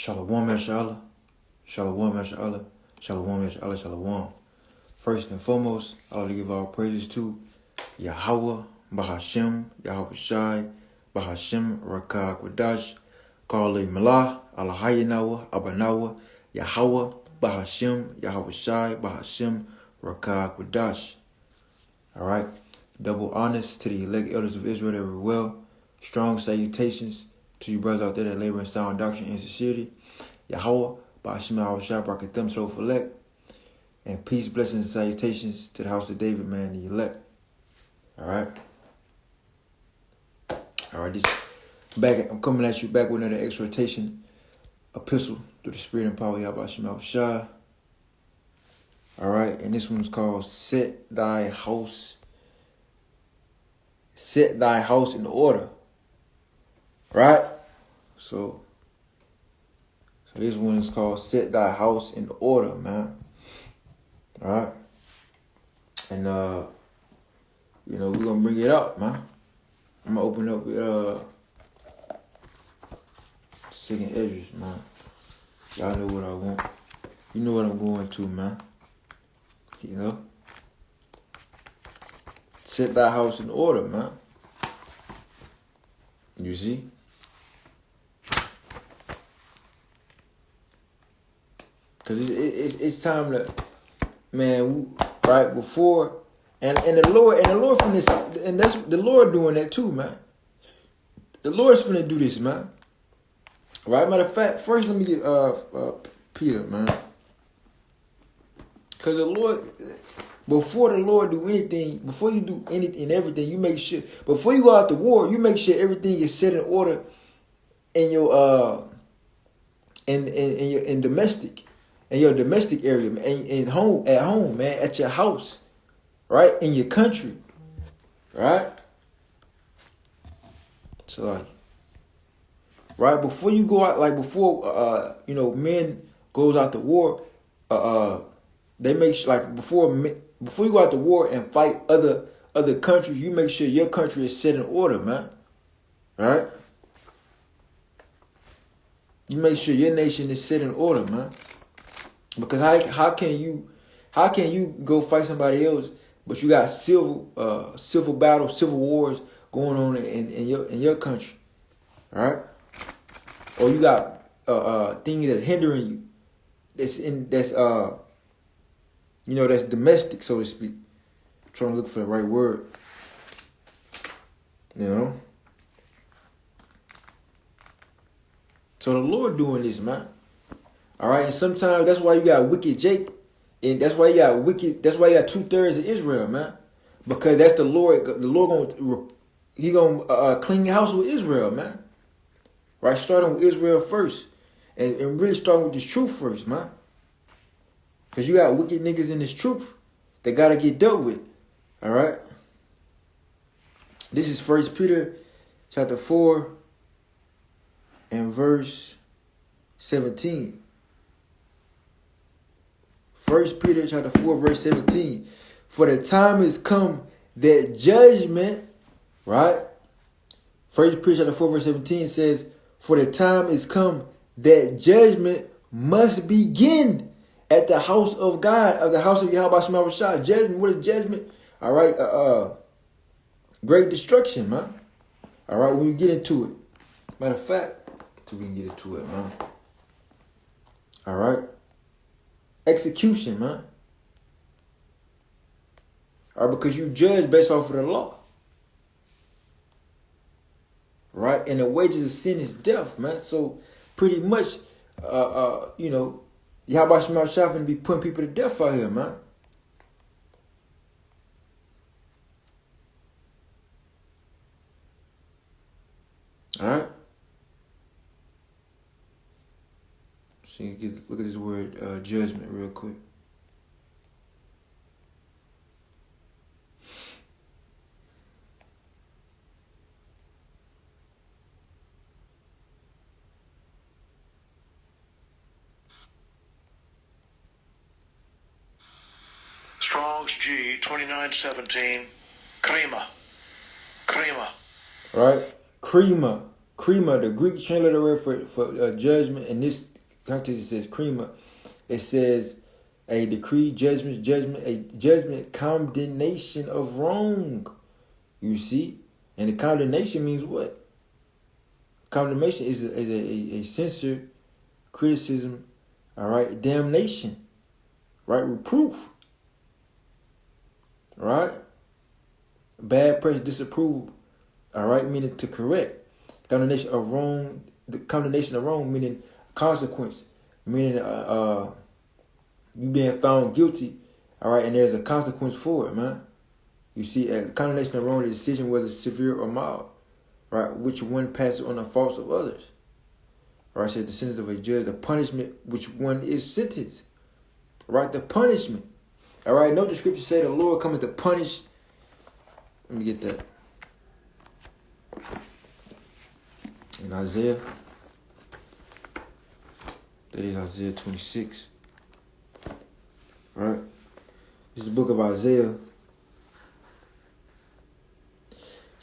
Shalom, Mashallah. Shalom, Mashallah. Shalom, Mashallah. Shalom. First and foremost, I like to give all praises to Yahweh, Bahashem, Yahweh Shai, Bahashem, Rakah Kwadash, Kale Malah, Allahayanawa, Abanawa, Yahweh, Bahashem, Yahweh Shai, Bahashem, Rakah Kwadash. Alright. Double honors to the elect elders of Israel that were well. Strong salutations to you brothers out there that labor in sound doctrine and sincerity. Yahweh, Bahashem, Yahweh Shai, Brakatem, so elect. And peace, blessings, and salutations to the house of David, man, the elect. Alright. Alright, I'm coming at you back with another exhortation epistle through the spirit and power of Yahweh Shai Shai. Alright, and this one's called Set Thy House in Order. Right? So this one is called Set Thy House in Order, man. Alright? And we're gonna bring it up, man. I'm gonna open up with second edges, man. Y'all know what I want. You know what I'm going to, man. You know? Set thy house in order, man. You see? Cause it's time to, man, right before, and the Lord from this, and that's the Lord doing that too, man. The Lord's finna do this, man. Right? Matter of fact, first let me get Peter, man. Cause the Lord, before the Lord do anything, before you do anything and everything, you make sure, before you go out to war, you make sure everything is set in order in your in domestic, in your domestic area, in home, at home, man, at your house, right, in your country, right. So like, right before you go out, like before men goes out to war, they make sure, like before you go out to war and fight other countries, you make sure your country is set in order, man. Right? You make sure your nation is set in order, man. Because how can you go fight somebody else, but you got civil battles, civil wars going on in your country, right? Or you got things that's hindering you, that's domestic, so to speak. I'm trying to look for the right word. You know? So the Lord doing this, man. All right, and sometimes that's why you got wicked Jake, and that's why you got 2/3 of Israel, man. Because that's the Lord. The Lord gonna clean the house with Israel, man. Right, starting with Israel first, and really starting with this truth first, man. Because you got wicked niggas in this truth that got to get dealt with. All right? This is 1 Peter chapter 4 and verse 17. 1 Peter chapter 4 verse 17. For the time has come that judgment, right? 1 Peter chapter 4 verse 17 says, for the time is come that judgment must begin at the house of God, of the house of Yahweh Shai Shai. Judgment, what is judgment? All right, great destruction, man. All right, when you get into it. Matter of fact, till we can get into it, man. All right. Execution, man. All right, because you judge based off of the law. Right? And the wages of sin is death, man. So pretty much, Yahweh Shai Shai finna be putting people to death out here, man. Alright? So you look at this word judgment real quick. Strong's G 2917. Krema. Right? Krema, the Greek translated word for judgment, and this context it says Krima. It says a decree, judgment, condemnation of wrong. You see? And the condemnation means what? Condemnation is a censure, criticism, all right, damnation, right, reproof, right, bad press, disapproval, all right, meaning to correct. Condemnation of wrong, the condemnation of wrong meaning consequence, meaning you being found guilty, all right, and there's a consequence for it, man. You see, condemnation of wrong, the decision whether severe or mild, right, which one passes on the faults of others. Right, says the sentence of a judge, the punishment which one is sentenced. Right, the punishment. All right, note the scripture say the Lord coming to punish. Let me get that. In Isaiah, that is Isaiah 26. Right, this is the book of Isaiah,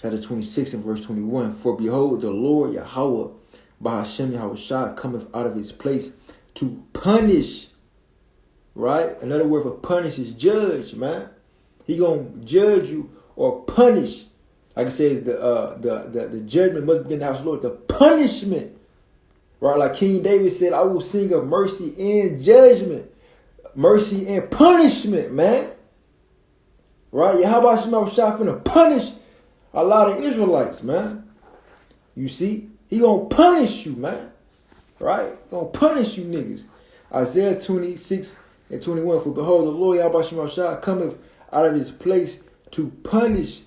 chapter 26 and verse 21. For behold, the Lord Yahweh, by Hashem Yahushua, cometh out of his place to punish. Right? Another word for punish is judge, man. He gonna judge you or punish. Like it says, the judgment must be in the house of the Lord. The punishment. Right? Like King David said, I will sing of mercy and judgment. Mercy and punishment, man. Right? How about Yahushua finna punish a lot of Israelites, man? You see? He gonna punish you, man. Right? He gonna punish you niggas. Isaiah 26 and 21. For behold, the Lord Yahweh Shah cometh out of his place to punish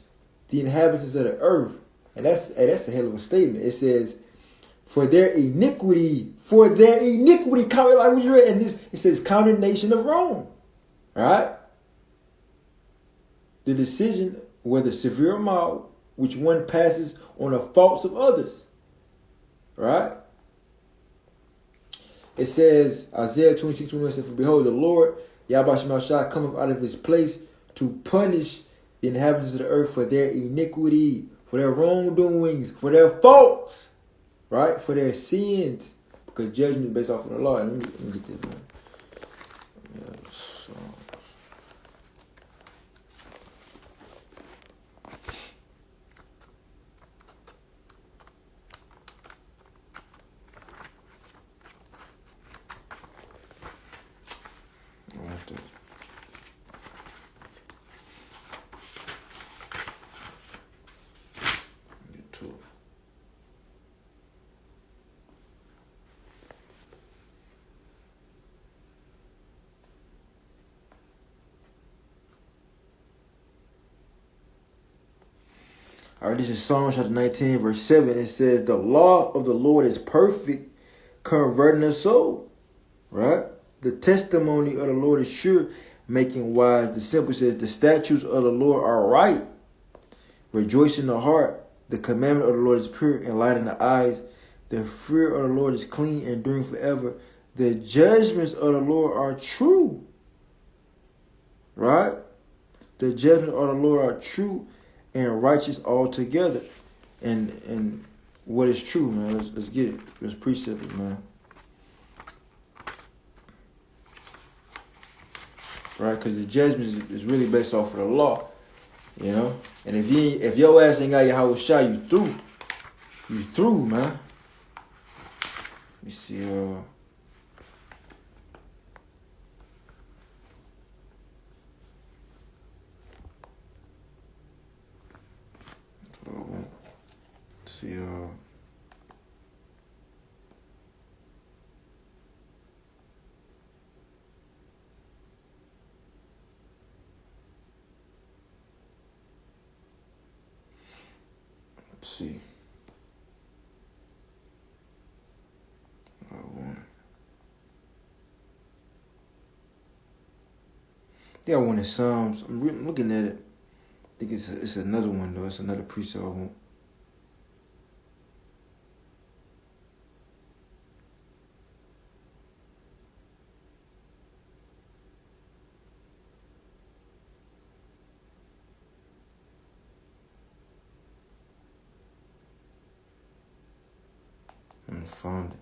the inhabitants of the earth. And that's a hell of a statement. It says, for their iniquity. Like what you read in this, it says condemnation of wrong. Right? The decision, whether severe or mild, which one passes on the faults of others. Right? It says, Isaiah 26:21 says, for behold, the Lord, Yahweh Shah, cometh out of his place to punish the inhabitants of the earth for their iniquity, for their wrongdoings, for their faults, right? For their sins. Because judgment is based off of the law. Let me get this, man. Yeah, so. All right, this is Psalm chapter 19, verse 7. It says, the law of the Lord is perfect, converting the soul. Right? The testimony of the Lord is sure, making wise the simple. Says, the statutes of the Lord are right, rejoice in the heart. The commandment of the Lord is pure, enlightening the eyes. The fear of the Lord is clean, enduring forever. The judgments of the Lord are true. Right? The judgments of the Lord are true and righteous altogether. And what is true, man? Let's get it. Let's precept it, man. Right? Because the judgment is really based off of the law. You know? And if your ass ain't got Yahweh Shah, you through. You through, man. Let me see, see, let's see. Yeah, I wanted Psalms. I'm looking at it. I think it's another one though. It's another precept I want. I'm gonna find it.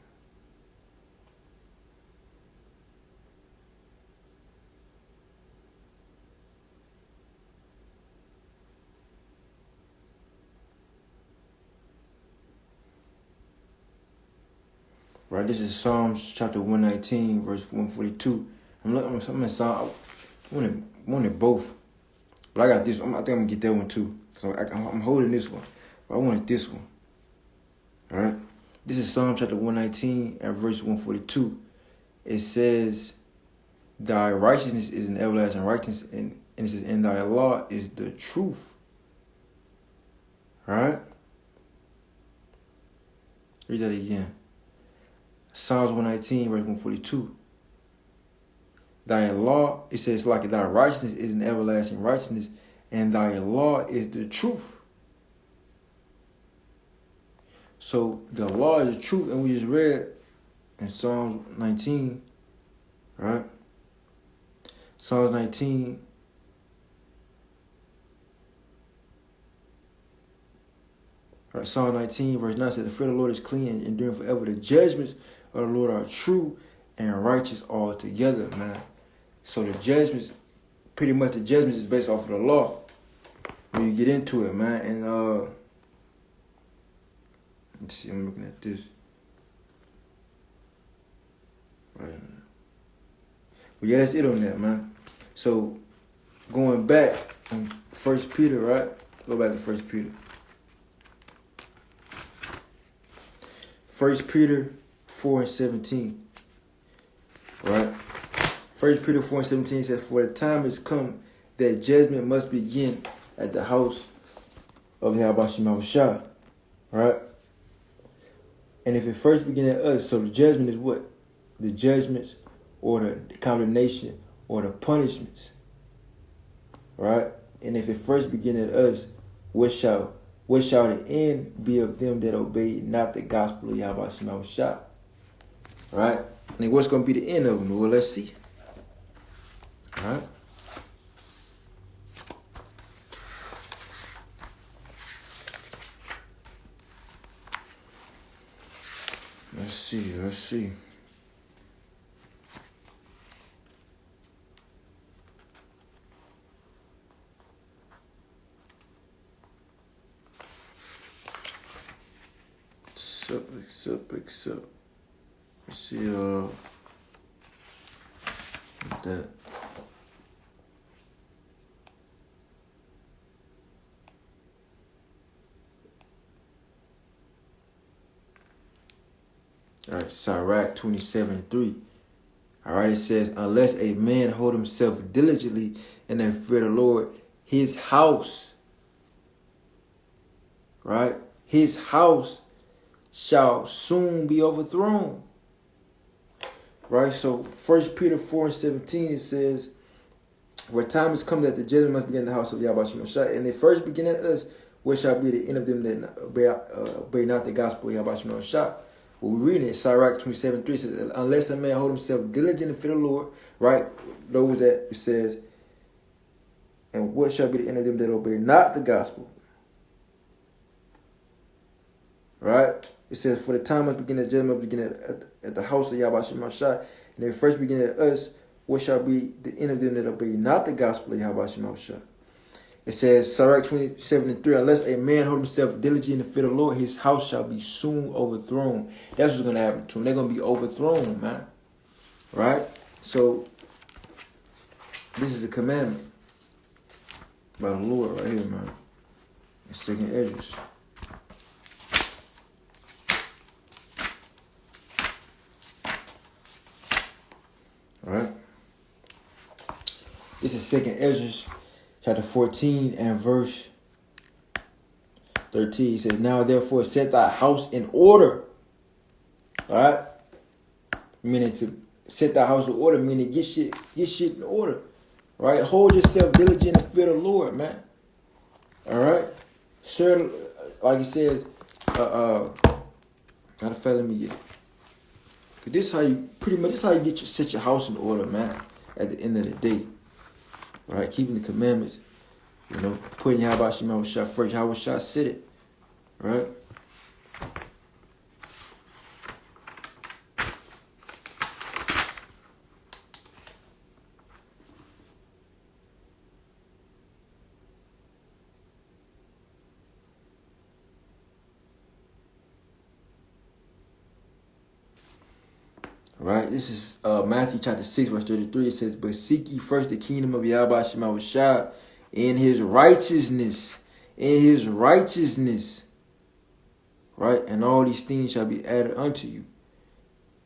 Right, this is Psalms chapter 119, verse 142. I'm in Psalm. I wanted both, but I got this. I think I'm gonna get that one too. So I'm holding this one, but I wanted this one. All right, this is Psalm chapter 119 and verse 142. It says, "Thy righteousness is an everlasting righteousness, and it says, and thy law is the truth." All right, read that again. Psalms 119, verse 142. Thy law, it says, like thy righteousness is an everlasting righteousness, and thy law is the truth. So the law is the truth, and we just read in Psalms 19, right? Psalms 19. Right, Psalm 19, verse 9 says, "The fear of the Lord is clean and enduring forever. The judgments of the Lord are true and righteous altogether," man. So the judgments, pretty much the judgments is based off of the law. When you get into it, man. And let's see, I'm looking at this. Right. But yeah, that's it on that, man. So going back on 1 Peter, right? Go back to 1 Peter. 1 Peter 4:17. Right? 1 Peter 4:17 says, "For the time has come that judgment must begin at the house of Yahweh Shah." Right? And if it first begin at us, so the judgment is what? The judgments or the condemnation or the punishments. Right? And if it first begin at us, what shall the end be of them that obey not the gospel of Yahweh Shah? Right? And what's going to be the end of them? Well, let's see. All right? Let's see. Except. Let's see, that. All right, Sirach 27:3. All right, it says, "Unless a man hold himself diligently in the fear of the Lord, his house," right? "His house shall soon be overthrown." Right? So 1 Peter 4:17 says, "For time has come that the judgment must begin in the house of Yahweh Shah, and it first begin at us, what shall be the end of them that obey not the gospel of Yahweh Shah?" Well, we read it, Sirach 27:3 says, "Unless a man hold himself diligent in fear of the Lord," right? Those that it says, "And what shall be the end of them that obey not the gospel?" Right? It says, "For the time must begin, the judgment must begin at the house of Yahweh Shah, and if first begin at us, what shall be the end of them that obey not the gospel of Yahweh Shah?" It says, Sirach 27:3, "Unless a man hold himself diligent in the fear of the Lord, his house shall be soon overthrown." That's what's going to happen to them. They're going to be overthrown, man. Right? So, this is a commandment by the Lord right here, man. In 2nd Esdras. Right? This is 2nd Esdras, chapter 14 and verse 13. It says, "Now therefore set thy house in order." All right? Meaning to set thy house in order, meaning get shit in order. Right? Hold yourself diligent and fear the Lord, man. All right? Sure, like it says, matter of fact, let me get it. But this is how you set your house in order, man, at the end of the day. Right? Keeping the commandments. Putting Yahweh Shah first. Yahweh Shah said it. Right? Right? This is Matthew chapter 6, verse 33. It says, but seek ye first the kingdom of Yahweh Shema Shai in his righteousness. In his righteousness. Right? And all these things shall be added unto you.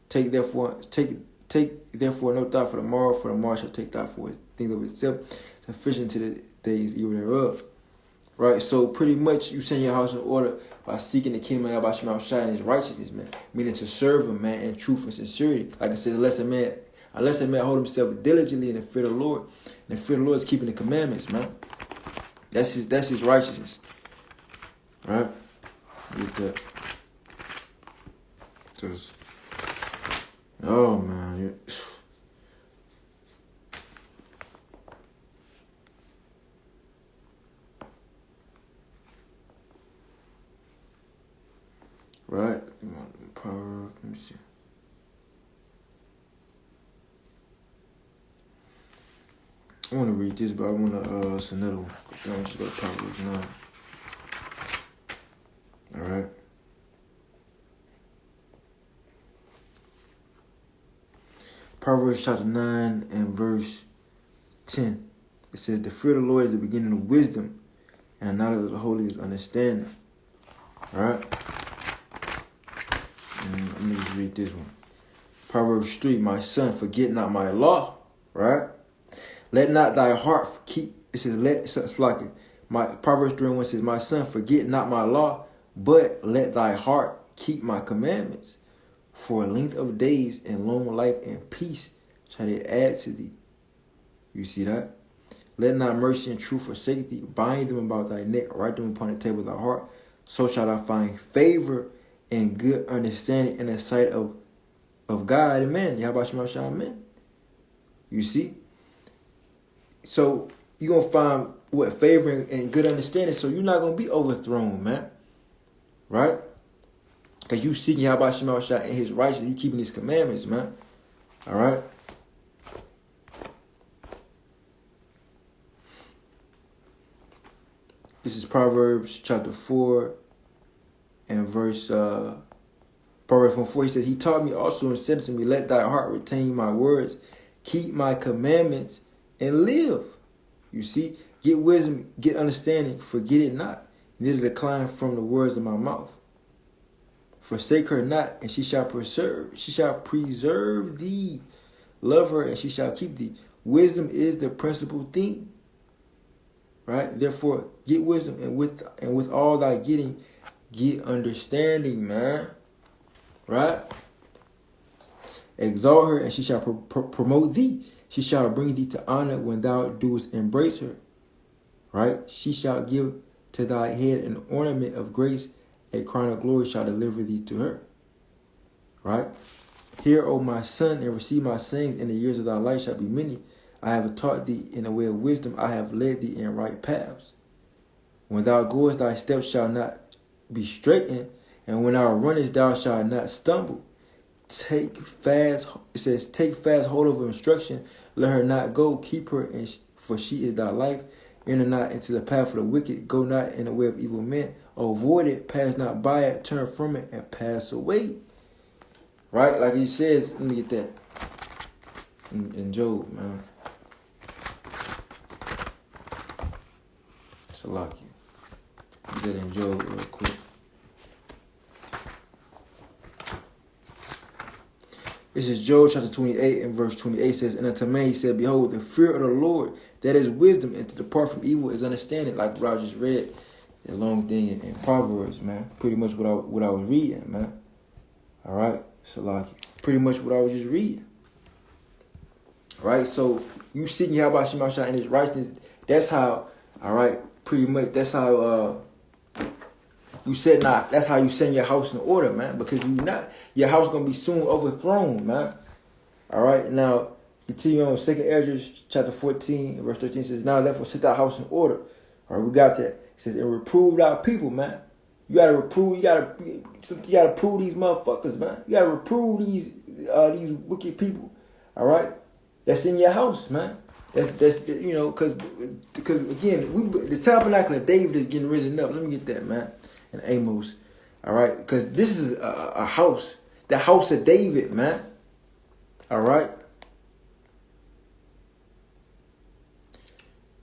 Take therefore no thought for the morrow shall take thought for things of itself, sufficient to the days even thereof. Right? So pretty much you send your house in order by seeking the kingdom of Yahweh Shema Shai and his righteousness, man. Meaning to serve him, man, in truth and sincerity. Like I said, unless a man hold himself diligently in the fear of the Lord. And the fear of the Lord is keeping the commandments, man. That's his righteousness. Right? Get that. Just, oh man. Right? Power. Let me see. I want to read this, but I want to, it's another one. I want to go to Proverbs 9. Alright? Proverbs chapter 9 and verse 10. It says, the fear of the Lord is the beginning of wisdom, and the knowledge of the holy is understanding. Alright? Let me just read this one. Proverbs 3, my son, forget not my law. Right? Let not thy heart keep. It says, it's like it. Proverbs 3:1 says, my son, forget not my law, but let thy heart keep my commandments. For a length of days and long life and peace shall they add to thee. You see that? Let not mercy and truth forsake thee. Bind them about thy neck, write them upon the table of thy heart. So shall I find favor and good understanding in the sight of God and man. Yahweh Shema Shai, amen. You see? So you're going to find what favor and good understanding. So you're not going to be overthrown, man. Right? Because you seeking Yahweh Shema Shai and his righteousness. You keeping his commandments, man. All right? This is Proverbs chapter 4 and verse Proverbs 4. He says, he taught me also and said to me, let thy heart retain my words, keep my commandments, and live. You see, get wisdom, get understanding, forget it not, neither decline from the words of my mouth. Forsake her not, and she shall preserve thee. Love her, and she shall keep thee. Wisdom is the principal thing. Right? Therefore, get wisdom, and with all thy getting, get understanding, man. Right? Exalt her, and she shall promote thee. She shall bring thee to honor when thou doest embrace her. Right? She shall give to thy head an ornament of grace. A crown of glory shall deliver thee to her. Right? Hear, O my son, and receive my sayings, and the years of thy life shall be many. I have taught thee in the way of wisdom. I have led thee in right paths. When thou goest, thy steps shall not be straitened, and when thou runnest, thou shalt not stumble. Take fast hold of her instruction. Let her not go. Keep her, for she is thy life. Enter not into the path of the wicked. Go not in the way of evil men. Avoid it. Pass not by it. Turn from it and pass away. Right? Like he says, let me get that. In Job, man. It's a lot. Get that in Job real quick. This is Job chapter 28 and verse 28 says, and unto man he said, behold, the fear of the Lord, that is wisdom, and to depart from evil is understanding. Like what I just read, that long thing in Proverbs, man. Pretty much what I was reading, man. All right, so like pretty much what I was just reading. All right, so you seeking Yahweh Shema Shai and his righteousness. That's how. All right, pretty much. That's how. You said not. That's how you send your house in order, man. Because your house gonna be soon overthrown, man. All right. Now, continue on. 2 Ezra chapter 14, verse 13 says, now therefore set thy house in order. All right, we got that. It says, and reprove thy people, man. You gotta reprove. You gotta prove these motherfuckers, man. You gotta reprove these wicked people. All right. That's in your house, man. That's because again, the tabernacle of David is getting risen up. Let me get that, man. And Amos, all right, because this is a house, the house of David, man. All right.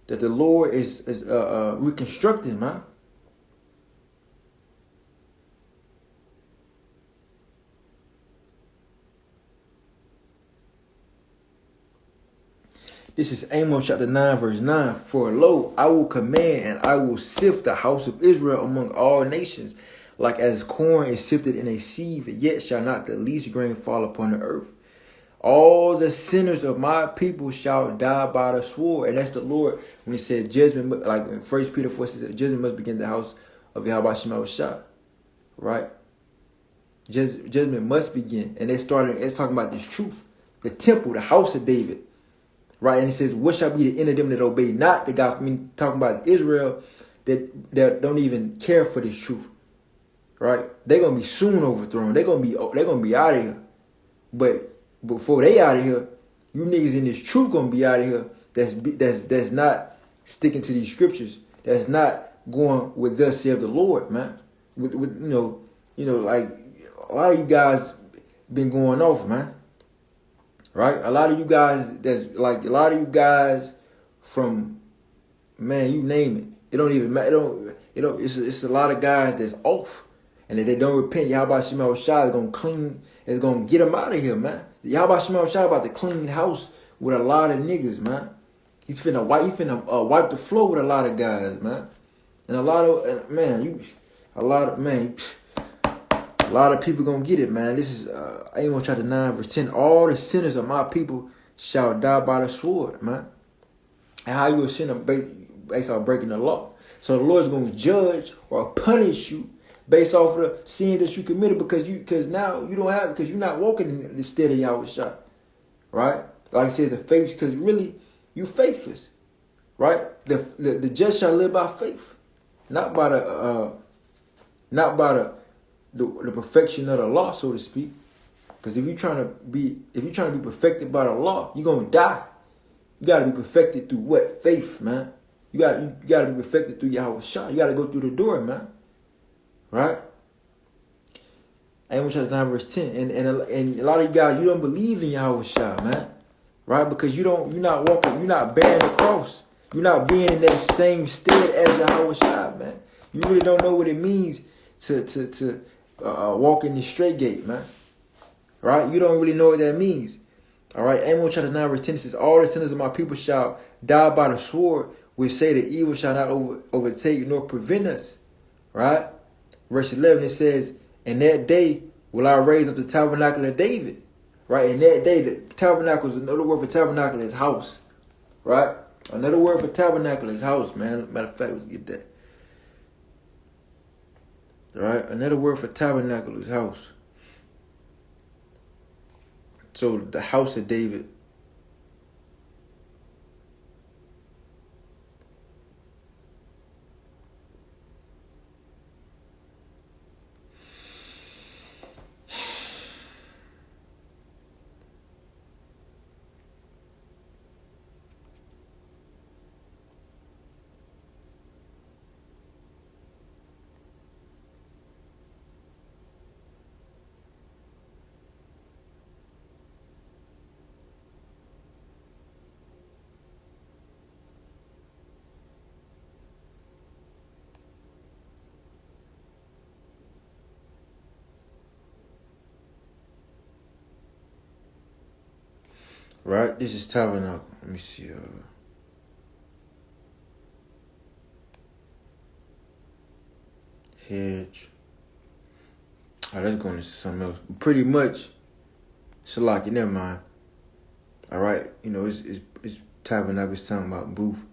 That the Lord is reconstructing, man. This is Amos chapter 9, verse 9. For lo, I will command and I will sift the house of Israel among all nations, like as corn is sifted in a sieve, yet shall not the least grain fall upon the earth. All the sinners of my people shall die by the sword. And that's the Lord when he said judgment, like in 1 Peter 4 says, judgment must begin in the house of Yahweh Shemawashah. Right? Judgment must begin. And it's talking about this truth. The temple, the house of David. Right, and it says, what shall be the end of them that obey not the gospel? I mean, talking about Israel that don't even care for this truth. Right? They're gonna be soon overthrown. They're gonna be out of here. But before they out of here, you niggas in this truth gonna be out of here. That's not sticking to these scriptures. That's not going with thus saith the Lord, man. With like a lot of you guys been going off, man. Right? A lot of you guys, from, man, you name it. It don't even matter. It's a lot of guys that's off. And if they don't repent, Yahweh Shema Shai is going to clean, is going to get them out of here, man. Yahweh Shema Shai about to clean house with a lot of niggas, man. He's finna wipe the floor with a lot of guys, man. And a lot of people gonna get it, man. This is Amos chapter 9, verse 10. All the sinners of my people shall die by the sword, man. And how you a sinner based off breaking the law. So the Lord's gonna judge or punish you based off of the sin that you committed because you're not walking in the stead of Yahweh Shai. Right? Like I said, the faith, because really you faithless. Right? The just shall live by faith. Not by the perfection of the law, so to speak. Because if you're trying to be perfected by the law, you're gonna die. You gotta be perfected through what? Faith, man. You gotta be perfected through Yahweh Shai. You gotta go through the door, man. Right? Amos chapter 9, verse 10. And a lot of you guys, you don't believe in Yahweh Shai, man. Right? Because you're not walking, you're not bearing the cross. You're not being in that same stead as Yahweh Shai, man. You really don't know what it means to walk in the straight gate, man. Right? You don't really know what that means. All right? Amos chapter 9, verse 10 says, all the sinners of my people shall die by the sword, which say the evil shall not overtake nor prevent us. Right? Verse 11, it says, in that day will I raise up the tabernacle of David. Right? In that day, the tabernacle is another word for tabernacle is house. Right? Another word for tabernacle is house, man. Matter of fact, let's get that. Right? Another word for tabernacle is house. So the house of David. Right? This is tabernacle. Let me see. Hedge. All right, let's go into something else. Pretty much, Shalaki, never mind. All right, it's tabernacle. It's talking about booth.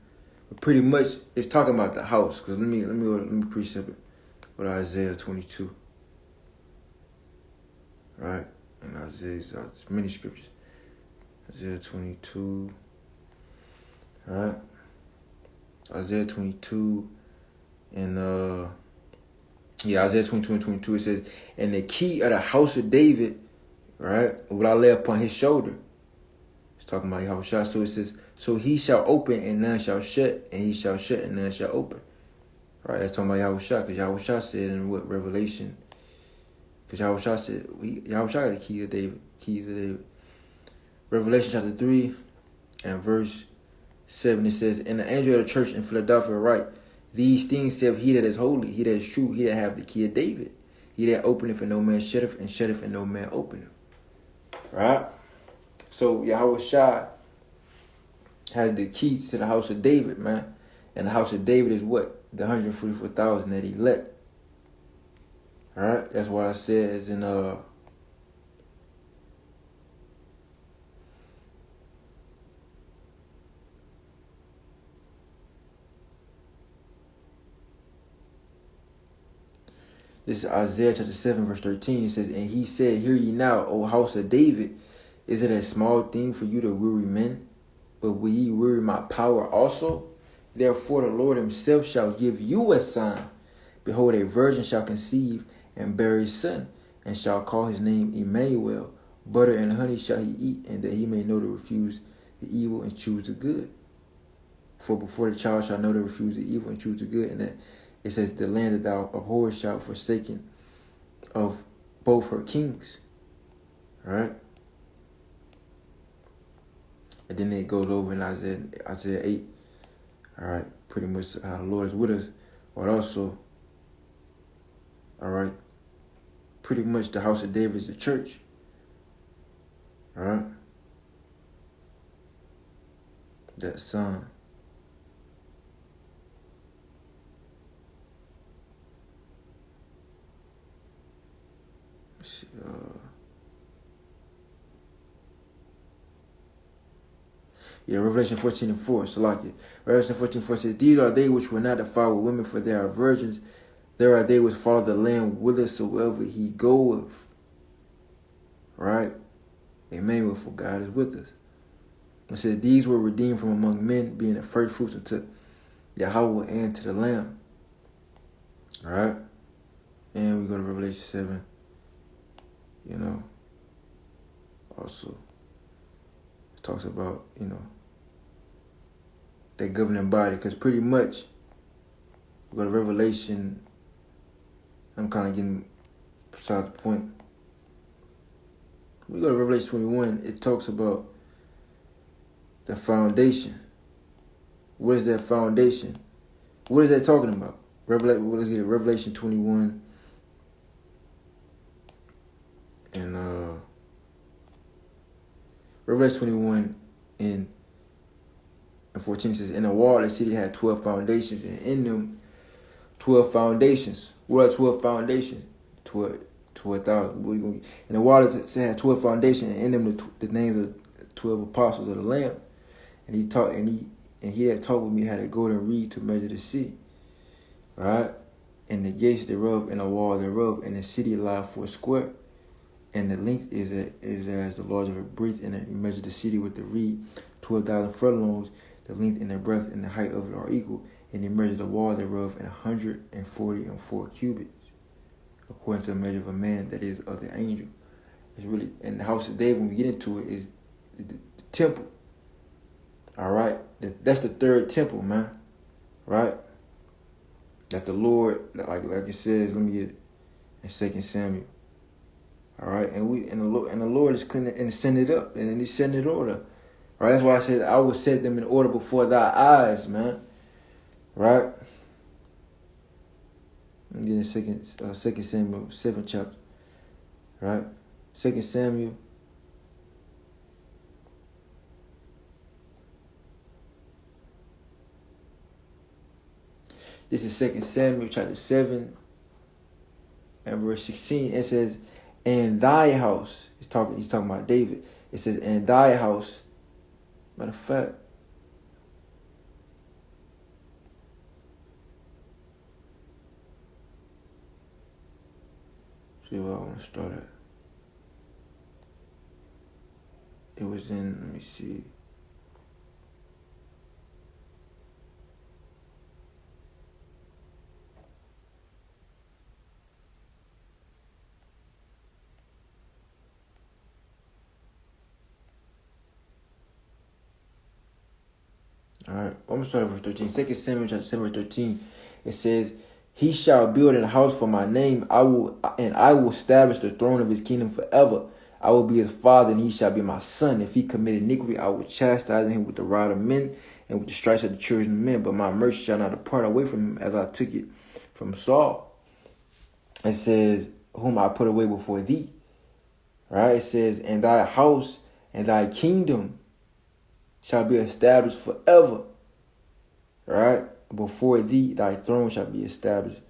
But pretty much, it's talking about the house. Cause let me precept it with Isaiah 22. Right, and Isaiah's many scriptures. Isaiah 22. All right. Isaiah 22 and Isaiah 22 and 22, it says, and the key of the house of David, right, will I lay upon his shoulder. It's talking about Yahushua. So it says, so he shall open and none shall shut, and he shall shut and none shall open. Right, that's talking about Yahushua, because Yahushua said in what Revelation, because Yahushua said, Yahushua got the keys of David. Revelation chapter 3 and verse 7, it says, And the angel of the church in Philadelphia write, These things saith he that is holy, he that is true, he that hath the key of David, he that openeth and no man shutteth, and shutteth and no man openeth. Right? So Yahweh Shai has the keys to the house of David, man. And the house of David is what? The 144,000 that he elect. Alright? That's why it says in this is Isaiah chapter 7, verse 13. It says, And he said, Hear ye now, O house of David, is it a small thing for you to weary men? But will ye weary my power also? Therefore the Lord himself shall give you a sign. Behold, a virgin shall conceive and bear a son, and shall call his name Emmanuel. Butter and honey shall he eat, and that he may know to refuse the evil and choose the good. For before the child shall know to refuse the evil and choose the good, and that it says, The land that thou abhorrest shall forsaken of both her kings. All right? And then it goes over in Isaiah 8. All right? Pretty much how the Lord is with us. But also, all right, pretty much the house of David is the church. All right? That son. Let's see, Revelation 14:4. Salaki. Revelation 14:4 says, These are they which will not defile with women, for they are virgins. There are they which follow the Lamb whithersoever he goeth. Right? Amen. For God is with us. It says, These were redeemed from among men, being the first fruits unto Yahweh and to the Lamb. All right? And we go to Revelation 7. You know, also it talks about, you know, that governing body, because pretty much we go to Revelation. I'm kind of getting beside the point. We go to Revelation 21. It talks about the foundation. What is that foundation? What is that talking about? Let's get it. Revelation 21 and Revelation 21 and 14 says, In the wall the city had 12 foundations, and in them 12 foundations. What are 12 foundations? 12,000. And the wall had 12 foundations, and in them the names of 12 apostles of the Lamb. And he taught, and he that taught with me had a golden reed to measure the sea. Right? And the gates thereof, and the wall thereof, and the city lieth 4 square. And the length is as the large of a breadth, and he measured the city with the reed, 12,000 furlongs. The length and the breadth and the height of it are equal. And he measured the wall thereof in 144 cubits, according to the measure of a man, that is of the angel. It's really, and the house of David, when we get into it, is the temple. All right, that's the third temple, man. Right, that the Lord, like it says, let me get it in 2 Samuel. All right, and the Lord is cleaning and setting it up, and He's setting it in order. Right, that's why I said I will set them in order before thy eyes, man. Right. I'm getting 2 Samuel 7 chapter. Right, 2 Samuel. This is 2 Samuel chapter 7 and verse 16. It says, "And thy house," he's talking about David. It says, "And thy house." Matter of fact, see where I want to start at. It was in, let me see. All right, I'm going to start at verse 13. 2 Samuel chapter 7, verse 13. It says, "He shall build a house for my name. I will establish the throne of his kingdom forever. I will be his father, and he shall be my son. If he commit iniquity, I will chastise him with the rod of men and with the stripes of the children of men. But my mercy shall not depart away from him, as I took it from Saul. It says, whom I put away before thee. Right? It says, and thy house and thy kingdom shall be established forever. Right? Before thee, thy throne shall be established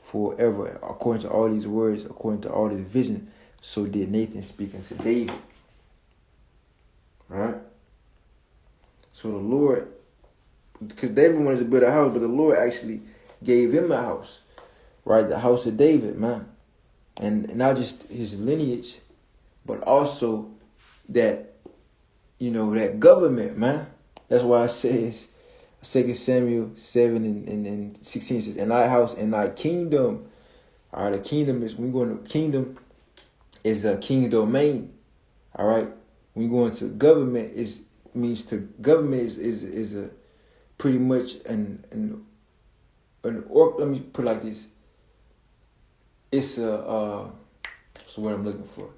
forever. According to all these words, according to all this vision, so did Nathan speak unto David. Right? So the Lord, because David wanted to build a house, but the Lord actually gave him a house. Right? The house of David, man. And not just his lineage, but also that, that government, man. That's why it says, 2 Samuel 7 and 16 says, and thy house and thy kingdom. All right, the kingdom is, when we go into kingdom, is a king's domain. All right, when you go into government, government is a pretty much an let me put it like this. It's what's the word I'm looking for?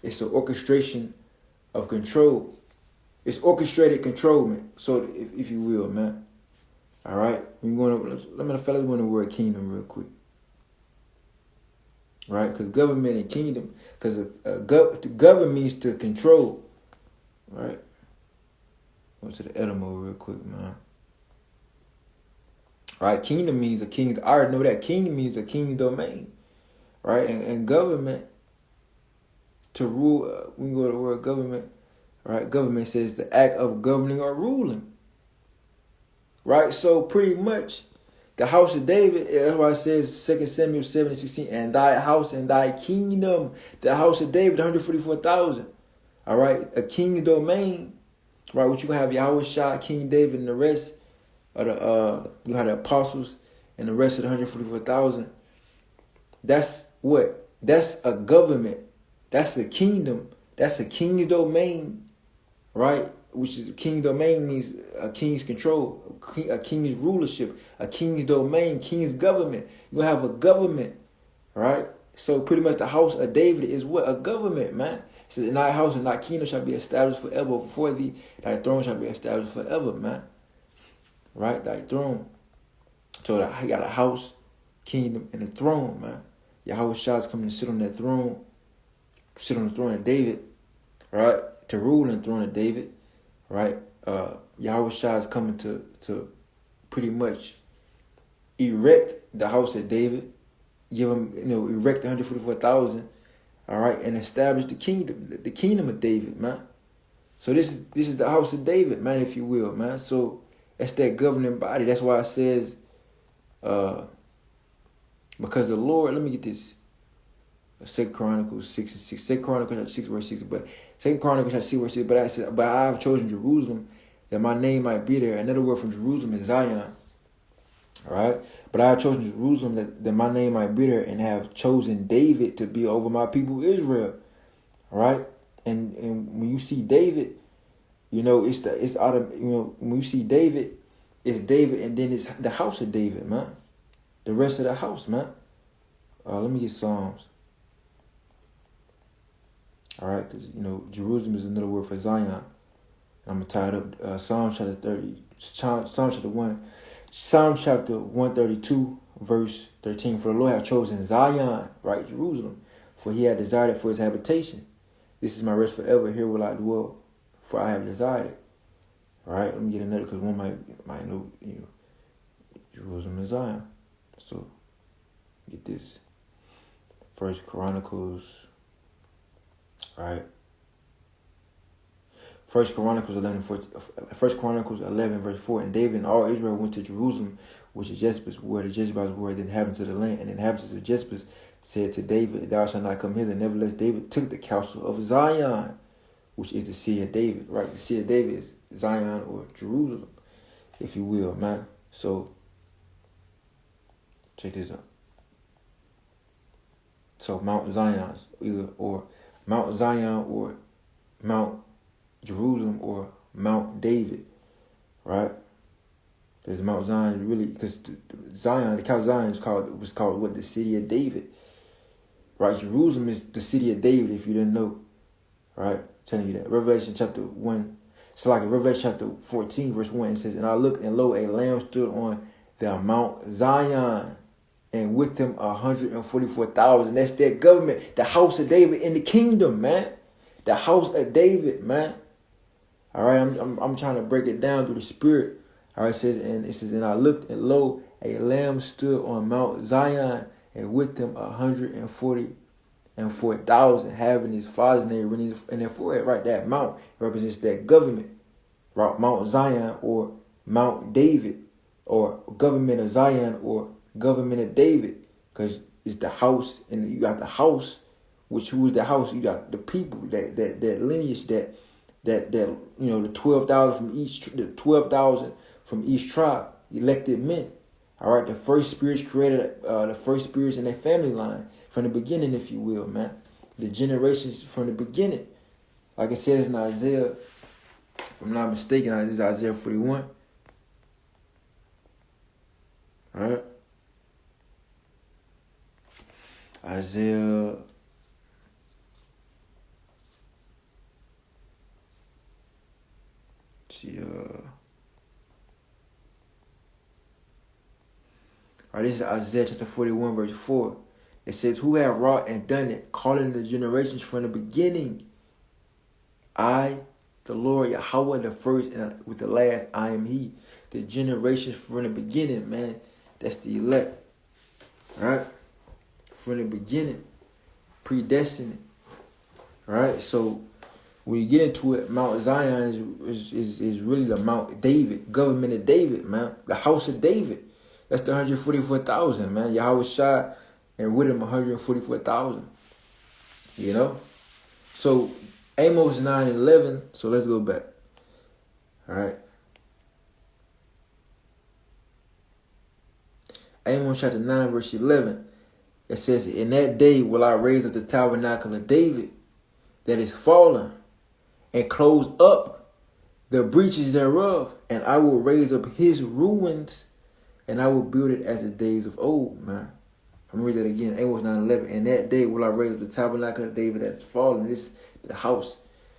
It's an orchestration of control. It's orchestrated controlment. So if you will, man. All right, let me go into the word kingdom real quick. Right, because government and kingdom, because to govern means to control. Right. Go to the etymology real quick, man. Right, kingdom means a king. I already know that king means a king domain. Right, and government, to rule. We go to the word government. Right, government says the act of governing or ruling. Right, so pretty much, the house of David, that's why it says 2 Samuel 7 and 16, and thy house and thy kingdom, the house of David, 144,000. All right, a king's domain, right? Which you can have Yahweh Shah, King David, and the rest of you have the apostles and the rest of the 144,000. That's what? That's a government. That's a kingdom. That's a king's domain, right? Which is king's domain means a king's control, a king's rulership, a king's domain, king's government. You have a government, right? So pretty much the house of David is what? A government, man. It says, and thy house and thy kingdom shall be established forever before thee. Thy throne shall be established forever, man. Right? Thy throne. So he got a house, kingdom, and a throne, man. Yahweh Shah is coming to sit on that throne, sit on the throne of David, right? To rule on the throne of David. Right, Yahweh Shah is coming to pretty much erect the house of David, give him, erect 144,000, all right, and establish the kingdom of David, man. So this is the house of David, man, if you will, man. So that's that governing body. That's why it says, because the Lord, let me get this. 2 Chronicles 6 and 6. 2 Chronicles 6 verse 6. But 2 Chronicles 6 verse 6. But I said, but I have chosen Jerusalem that my name might be there. Another word from Jerusalem is Zion. Alright? But I have chosen Jerusalem that my name might be there, and have chosen David to be over my people Israel. Alright? And when you see David, it's out of when you see David, it's David, and then it's the house of David, man. The rest of the house, man. Let me get Psalms. All right, because, Jerusalem is another word for Zion. I'm going to tie it up. Psalm chapter 30, Psalm chapter 1, Psalm chapter 132, verse 13. For the Lord hath chosen Zion, right, Jerusalem, for he had desired it for his habitation. This is my rest forever. Here will I dwell, for I have desired it. All right, let me get another, because one might know, Jerusalem and Zion. So, get this. 1 Chronicles. All right. 1 Chronicles 11 verse 4. And David and all Israel went to Jerusalem, which is Jezebel, where the Jezebels were, the inhabitants of the land. And the inhabitants of Jezebel said to David, thou shalt not come hither. Nevertheless, David took the counsel of Zion, which is the city of David. Right? The city of David is Zion, or Jerusalem, if you will, man. So, check this out. So Mount Zion, or Mount Zion, or Mount Jerusalem, or Mount David, right? Because Mount Zion is really, because Zion, the Count Zion was called what, the city of David, Right? Jerusalem is the city of David, if you didn't know. Right? I'm telling you that. Revelation chapter 1. It's like in Revelation chapter 14, verse 1. It says, and I looked, and lo, a lamb stood on the Mount Zion, and with him 144,000. That's their government. The house of David in the kingdom, man. The house of David, man. All right, I'm trying to break it down through the spirit. All right, it says, and I looked, and lo, a lamb stood on Mount Zion, and with him 144,000, having his father's name written in their forehead. Right, that mount represents that government, right? Mount Zion or Mount David, or government of Zion or government of David, because it's the house, and you got the house. Who is the house? You got the people, that lineage, that the 12,000 from each, the 12,000 from each tribe, elected men. All right, the first spirits created, the first spirits in their family line from the beginning, if you will, man. The generations from the beginning, like it says in Isaiah, if I'm not mistaken, this is Isaiah 41. All right, Isaiah. All right, this is Isaiah chapter 41, verse 4. It says, who have wrought and done it, calling the generations from the beginning. I, the Lord Yahweh, the first and with the last, I am he. The generations from the beginning, man. That's the elect. All right? From the beginning. Predestined. All right? So, when you get into it, Mount Zion is really the Mount David, government of David, man. The house of David. That's the 144,000, man. Yahweh shot, and with him 144,000. You know? So, Amos 9:11. So, let's go back. All right. Amos chapter 9, verse 11. It says, in that day will I raise up the tabernacle of David that is fallen, and close up the breaches thereof, and I will raise up his ruins, and I will build it as the days of old, man. I'm going to read that again. Amos 9:11. In that day will I raise up the tabernacle of David that is fallen. This the house.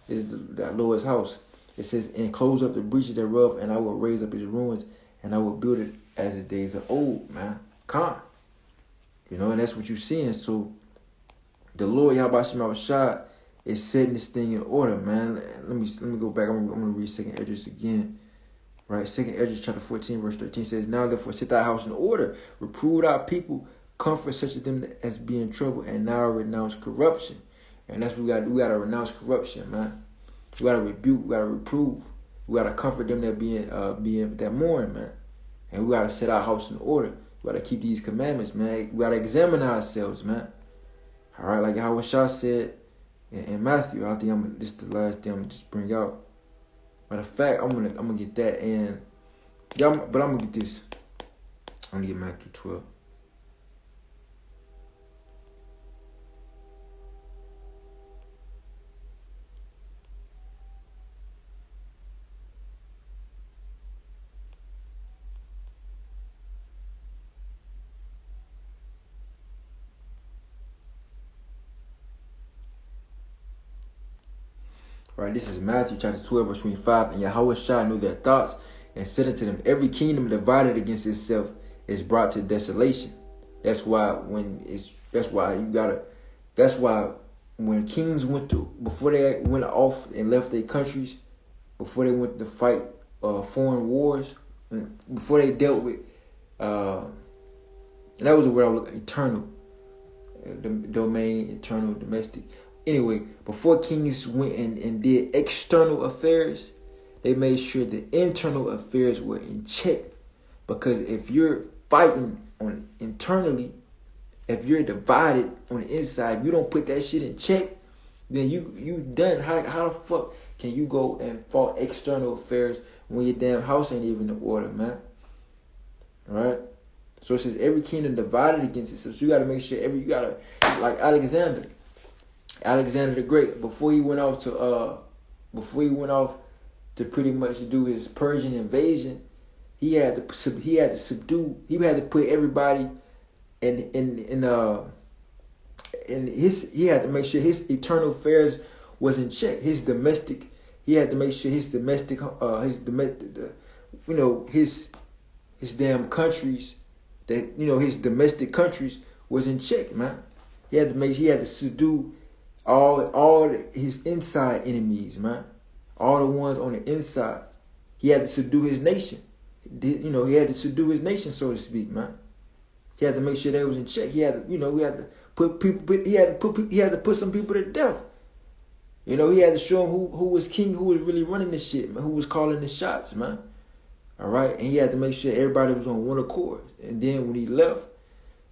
This is the Lord's house. It says, and close up the breaches thereof, and I will raise up his ruins, and I will build it as the days of old, man. Come. You know, and that's what you're seeing. So the Lord Yahweh Shah is setting this thing in order, man. Let me go back. I'm gonna read 2nd Esdras again. Right? 2nd Esdras chapter 14, verse 13 says, now therefore set thy house in order, reprove our people, comfort such of them as be in trouble, and now renounce corruption. And that's what we gotta renounce corruption, man. We gotta rebuke, we gotta reprove, we gotta comfort them that that mourn, man. And we gotta set our house in order. We gotta keep these commandments, man. We gotta examine ourselves, man. All right, like how Shah said in Matthew. I think this is the last thing I'm gonna just bring out. Matter of fact, I'm gonna get that, and yeah, but I'm gonna get this. I'm gonna get Matthew 12. Right, this is Matthew chapter 12, verse 25. And Yahweh Shah knew their thoughts, and said unto them, every kingdom divided against itself is brought to desolation. That's why when kings before they went off and left their countries, before they went to fight foreign wars, before they dealt with and that was the word I was looking, eternal, domain, eternal, domestic. Anyway, before kings went and did external affairs, they made sure the internal affairs were in check. Because if you're fighting on internally, if you're divided on the inside, if you don't put that shit in check, then you done. How the fuck can you go and fight external affairs when your damn house ain't even in order, man? All right. So it says every kingdom divided against itself. So you got to make sure like Alexander the Great, before he went off to pretty much do his Persian invasion, he had to put everybody in he had to make sure his eternal affairs was in check. He had to make sure his domestic his damn countries, that his domestic countries was in check, man. He had to subdue all his inside enemies, man. All the ones on the inside. He had to subdue his nation. He had to subdue his nation, so to speak, man. He had to make sure that was in check. He had to put some people to death. He had to show him who was king, who was really running the shit, man, who was calling the shots, man. All right, and he had to make sure everybody was on one accord. And then when he left,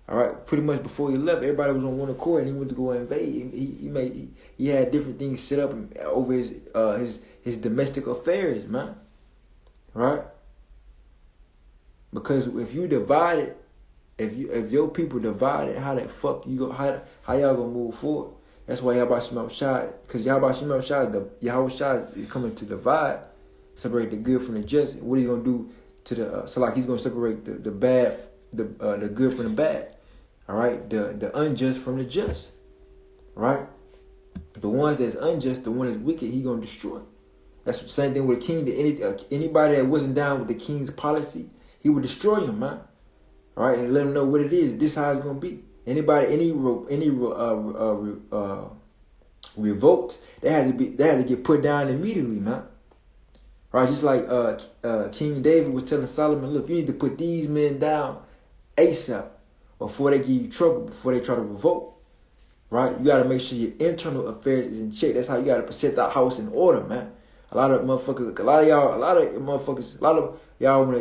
all right, pretty much before he left, everybody was on one accord, and he went to go invade. He had different things set up over his domestic affairs, man. Right? Because if you divided, if your people divided, how the fuck how y'all gonna move forward? That's why Yahweh Shema Shai, because Yahweh Shema Shai is coming to divide, separate the good from the just. What are you gonna do to the so like he's gonna separate the bad, the good from the bad. All right, the unjust from the just. Right? The ones that's unjust, the one that's wicked, he gonna destroy. That's the same thing with a king. Anybody that wasn't down with the king's policy, he would destroy him, man. All right, and let him know what it is. This is how it's gonna be. Any revolts, they had to get put down immediately, man. Right, just like King David was telling Solomon, look, you need to put these men down ASAP before they give you trouble, before they try to revolt. Right, you gotta make sure your internal affairs is in check. That's how you gotta set that house in order, man. A lot of y'all wanna,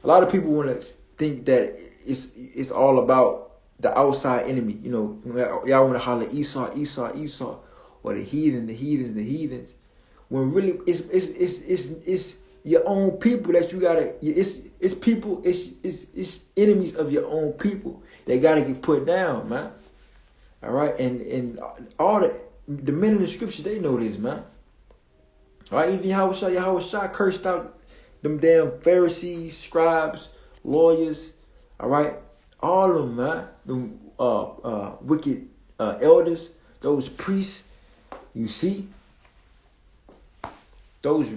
a lot of people wanna think that it's all about the outside enemy. Y'all wanna holler Esau, Esau, Esau, or the heathens. When really it's your own people that you gotta. It's enemies of your own people. They gotta get put down, man. All right, and all the men in the scriptures, they know this, man. All right, even Yahweh Shai cursed out them damn Pharisees, scribes, lawyers. All right, all of them, man. Them wicked elders, those priests. You see, those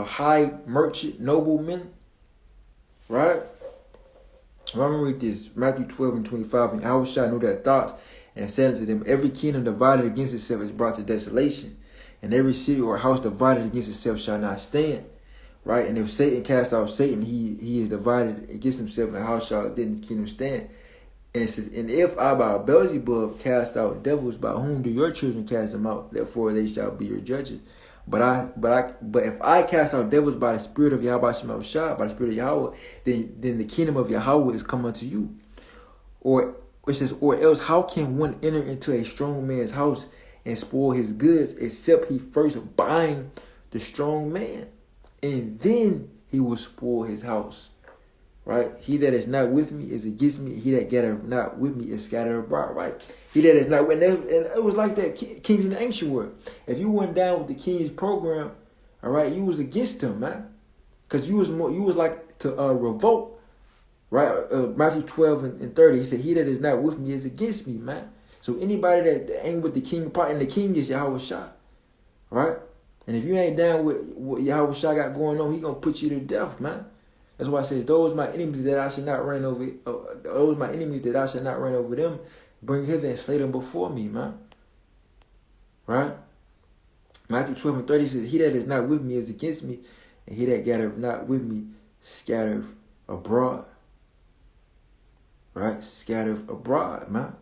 high merchant noblemen. Right. I'm gonna read this, Matthew 12:25. And Yahweh Shai knew their thoughts, and said unto them, every kingdom divided against itself is brought to desolation, and every city or house divided against itself shall not stand. Right? And if Satan cast out Satan, he is divided against himself, and how shall then his kingdom stand? And it says, and if I by Beelzebub cast out devils, by whom do your children cast them out? Therefore they shall be your judges. But if I cast out devils by the spirit of Yahweh Shema Shai, by the spirit of Yahweh, then the kingdom of Yahweh is come unto you. Or it says, or else how can one enter into a strong man's house and spoil his goods, except he first bind the strong man, and then he will spoil his house. Right? He that is not with me is against me. He that gathereth not with me is scattered abroad. Right? He that is not with, and it was like that. Kings in the ancient world. If you went down with the king's program, all right, you was against him, man, because you was like to revolt. Right? Matthew 12:30. He said, "He that is not with me is against me, man." So anybody that ain't with the king part, and the king is Yahweh Shai, right? And if you ain't down with what Yahweh Shai got going on, he gonna put you to death, man. That's why I says, those my enemies that I should not reign over. Those my enemies that I should not reign over them. Bring hither and slay them before me, man. Right? Matthew 12:30 says, "He that is not with me is against me, and he that gathereth not with me scattereth abroad." Right? Scattereth abroad, man.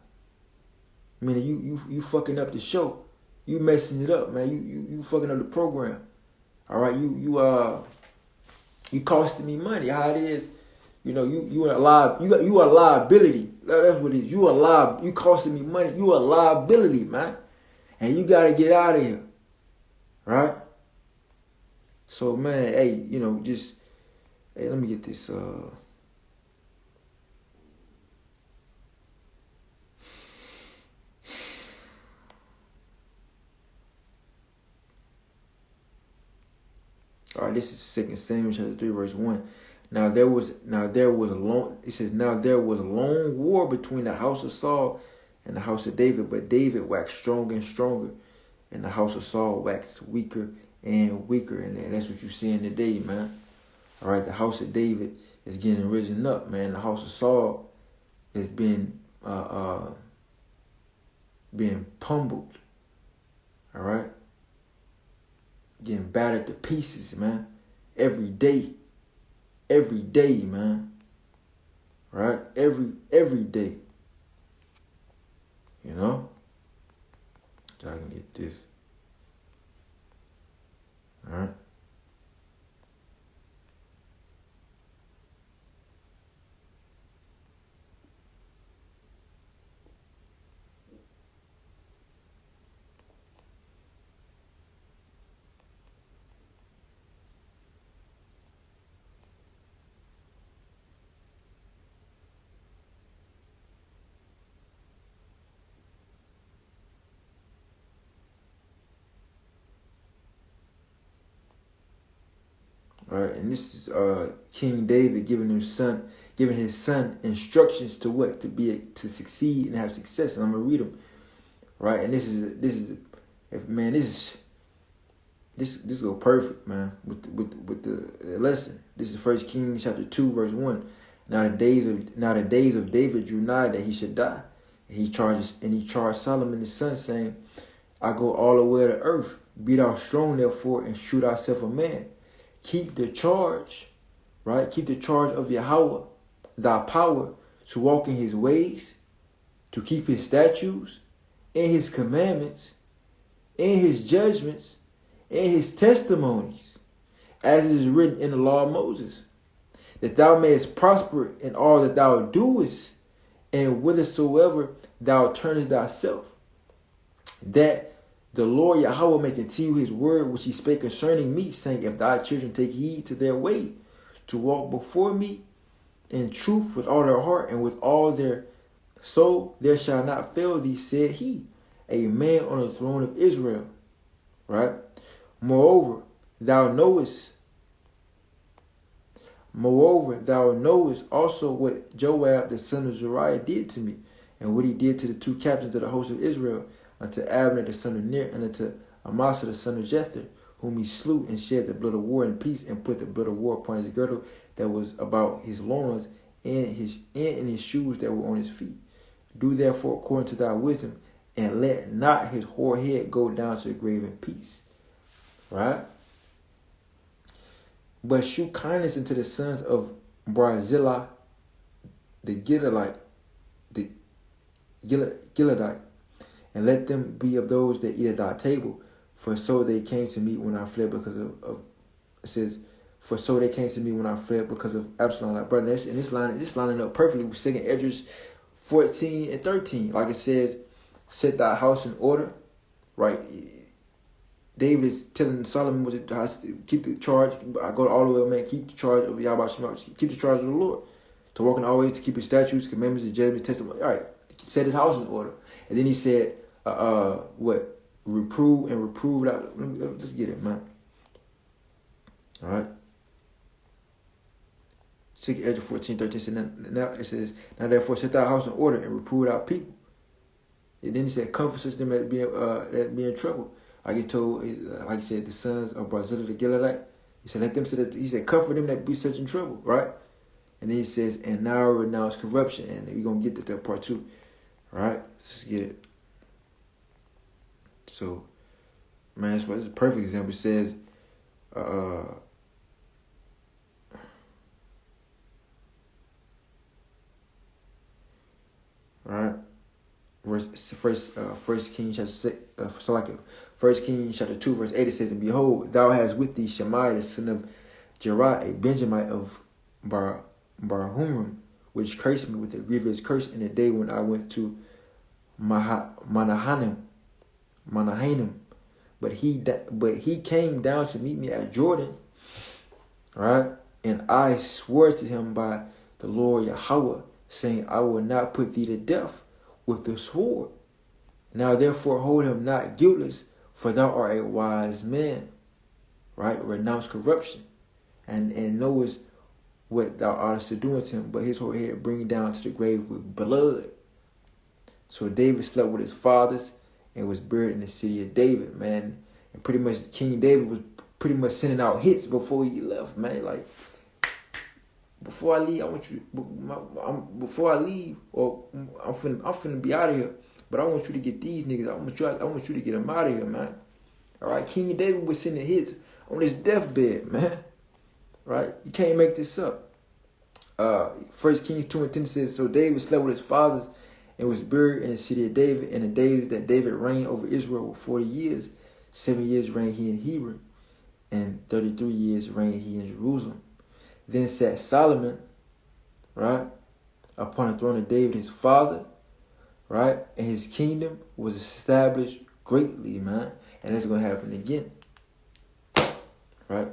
Meaning you fucking up the show. You messing it up, man. You fucking up the program. All right, you costing me money. How it is, you a liability. That's what it is. You costing me money. You a liability, man. And you gotta get out of here. Right? So man, hey, let me get this All right, this is 2 Samuel chapter 3, verse 1. Now there was a long war between the house of Saul in the house of David, but David waxed stronger and stronger, and the house of Saul waxed weaker and weaker. And that's what you're seeing today, man. All right, the house of David is getting risen up, man. The house of Saul is being pummeled. All right, getting battered to pieces, man. Every day, man. Right, every day. You know, so I can get this. All right. Right, and this is King David giving his son instructions to what to succeed and have success. And I'm gonna read them. Right, and this go perfect, man, with the lesson. This is 1 Kings chapter 2 verse 1. Now the days of David drew nigh that he should die. And he charged Solomon his son, saying, I go all the way to earth. Be thou strong therefore, and shoot thyself a man. Keep the charge, right? Keep the charge of Yahweh, thy power, to walk in his ways, to keep his statutes, and his commandments, and his judgments, and his testimonies, as it is written in the law of Moses, that thou mayest prosper in all that thou doest, and whithersoever thou turnest thyself, that the Lord Yahweh may continue his word which he spake concerning me, saying, if thy children take heed to their way, to walk before me in truth with all their heart and with all their soul, there shall not fail thee, said he, a man on the throne of Israel. Right? Moreover, thou knowest also what Joab the son of Zeruiah did to me, and what he did to the two captains of the host of Israel, unto Abner the son of Ner, and unto Amasa the son of Jether, whom he slew, and shed the blood of war in peace, and put the blood of war upon his girdle that was about his loins, and in his shoes that were on his feet. Do therefore according to thy wisdom, and let not his hoar head go down to the grave in peace. Right? But shew kindness unto the sons of Barzillai the Gileadite, and let them be of those that eat at thy table, for so they came to me when I fled because of it says, for so they came to me when I fled because of Absalom. Like, brother, and this lining up perfectly with 2 Esdras 14 and 13. Like it says, set thy house in order. Right? David is telling Solomon to keep the charge. I go all the way, man. Keep the charge of Yahweh Shema. Keep the charge of the Lord. To walk in all ways, to keep his statutes, commandments, and judgments, testimony. All right. Set his house in order. And then he said, reprove and reprove. Let's get it, man. All right. 2 Esdras 14, 13 said, now it says, now therefore set thy house in order and reprove thy people. And then he said, comfort such them that be in trouble. Like he told, like he said, the sons of Barzillai the Gileadite. He said, let them say that. He said, comfort them that be such in trouble, right? And then he says, and now renounce corruption. And we're gonna get to that part too. All right, let's get it. So, man, this is a perfect example. It says, right, First Kings chapter 6, 1 Kings chapter 2 verse 8. It says, and behold, thou hast with thee Shemaiah the son of Jerah, a Benjamite of Barhurim, which cursed me with a grievous curse in the day when I went to Manahanim. But he came down to meet me at Jordan, right? And I swore to him by the Lord Yahweh, saying, I will not put thee to death with the sword. Now therefore hold him not guiltless, for thou art a wise man, right? Renounce corruption, and knowest what thou oughtest to do unto him, but his whole head bring down to the grave with blood. So David slept with his fathers and was buried in the city of David, man. And pretty much King David was pretty much sending out hits before he left, man. Like, before I leave, I want you. Before I leave, or I'm finna be out of here. But I want you to get these niggas. I want you to get them out of here, man. All right, King David was sending hits on his deathbed, man. Right, you can't make this up. 1 Kings 2:10 says, so David slept with his fathers and was buried in the city of David. In the days that David reigned over Israel were 40 years. 7 years reigned he in Hebron, and 33 years reigned he in Jerusalem. Then sat Solomon, right, upon the throne of David his father, right, and his kingdom was established greatly, man. And that's going to happen again, right?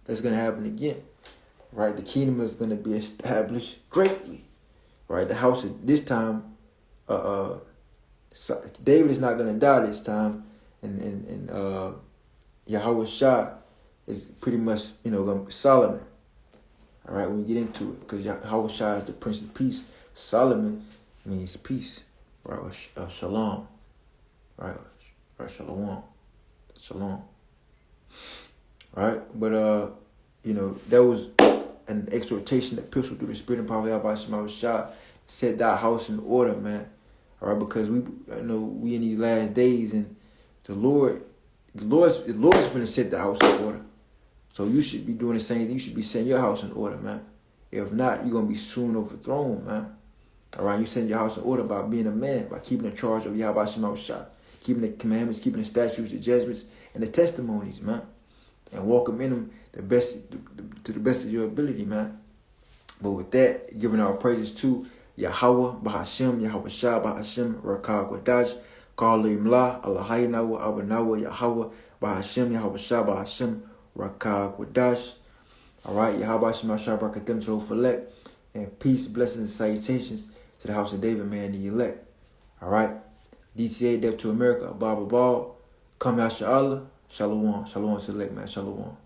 That's going to happen again, right? The kingdom is going to be established greatly, right? The house at this time, David is not going to die this time, and Yahweh Shah is pretty much, going to be Solomon. All right, when we get into it, because Yahweh Shah is the Prince of Peace. Solomon means peace, right? Or shalom, right? Or shalom. Right, but that was an exhortation that pistol through the spirit and power of Yahweh Shah. Set thy house in order, man. All right, because we in these last days, and the Lord's going to set the house in order. So you should be doing the same thing. You should be setting your house in order, man. If not, you're going to be soon overthrown, man. All right, you set your house in order by being a man, by keeping in charge of Yahweh Shah, keeping the commandments, keeping the statutes, the judgments, and the testimonies, man. And walk them in them to the best of your ability, man. But with that, giving our praises to Yahweh, Bahashem, Yahweh Shah, Bahashem, Rakah Gwadash, Kalim La, Allahaynawa, Abanawa, Yahweh, Bahashem, Yahweh Shah, Bahashem, Rakah Gwadash. All right, Yahweh Shema Shah, Barakatem to Falek, and peace, blessings, and salutations to the house of David, man, the elect. All right, DTA, Death to America, Baba Ball, Come Yasha Allah. Shalom. Shalom select, man. Shalom.